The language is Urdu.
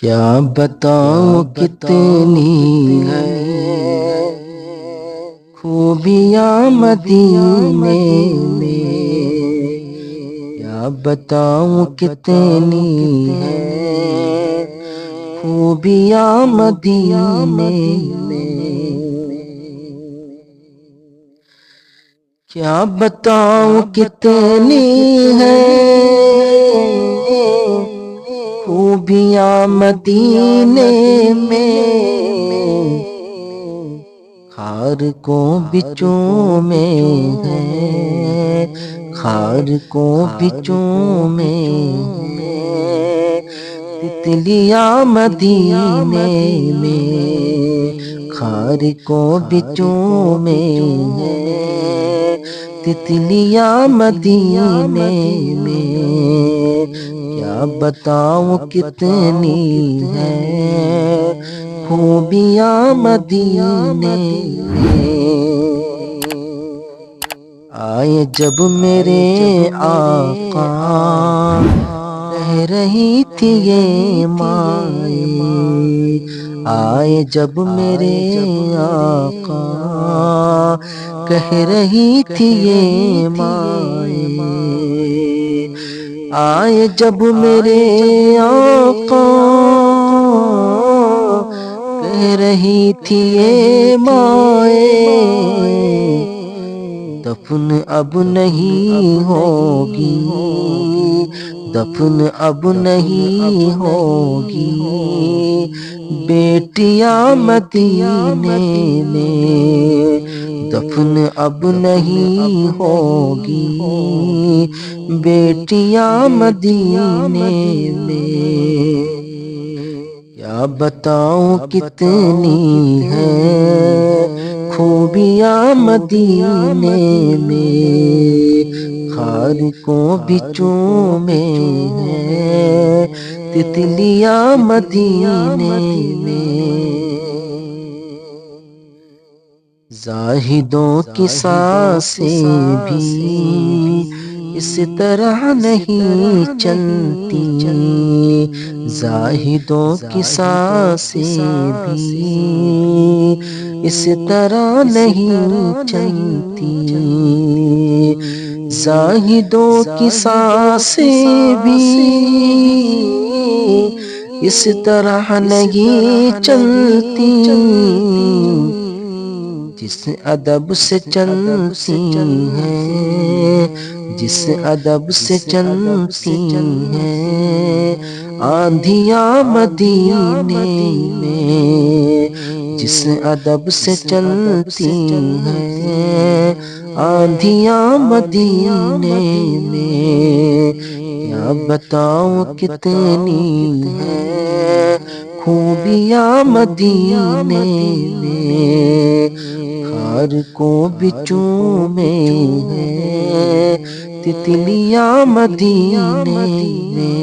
کیا بتاؤں کتنی ہے خوبیاں مدینے میں، کیا بتاؤں کتنی ہے خوبیاں مدینے میں، کیا بتاؤں کتنی ہے خوبیاں مدینے میں، خار کو بچوں میں ہے، خار کو بچوں میں ہے، تتلیاں مدینے میں، خار کو بچوں میں ہے، تتلیاں مدینے میں، کیا بتاؤں کتنی ہے خوبیاں مدینے میں۔ آئے جب میرے آقا کہہ رہی تھی یہ مائیں، آئے جب میرے آقا کہہ رہی تھی یہ مائیں، آئے جب میرے آقا کہہ رہی تھی یہ مائیں، دفن اب نہیں ہوگی، دفن اب نہیں ہوگی، بیٹیاں مدینے میں، دفن اب نہیں ہوگی، بیٹیاں مدینے میں، کیا بتاؤں کتنی ہے خوبیاں مدینے میں، خار کو بچوں میں ہے، تتلیاں مدینے میں، زاہدوں کی سانسیں بھی اس طرح نہیں چلتی، زاہدوں کی سانسیں بھی اس طرح نہیں چلتی، زاہدوں کی سانسیں بھی اس طرح نہیں چلتی، جس ادب سے چلتی ہیں، جس ادب سے چلتی ہیں آندھیاں مدینے میں، جس ادب سے چلتی ہیں آندھیاں مدینے میں، کیا بتاؤں کتنی ہے خوبیاں مدینے میں، خار کو بچوں میں ہے، تتلیاں مدینے میں۔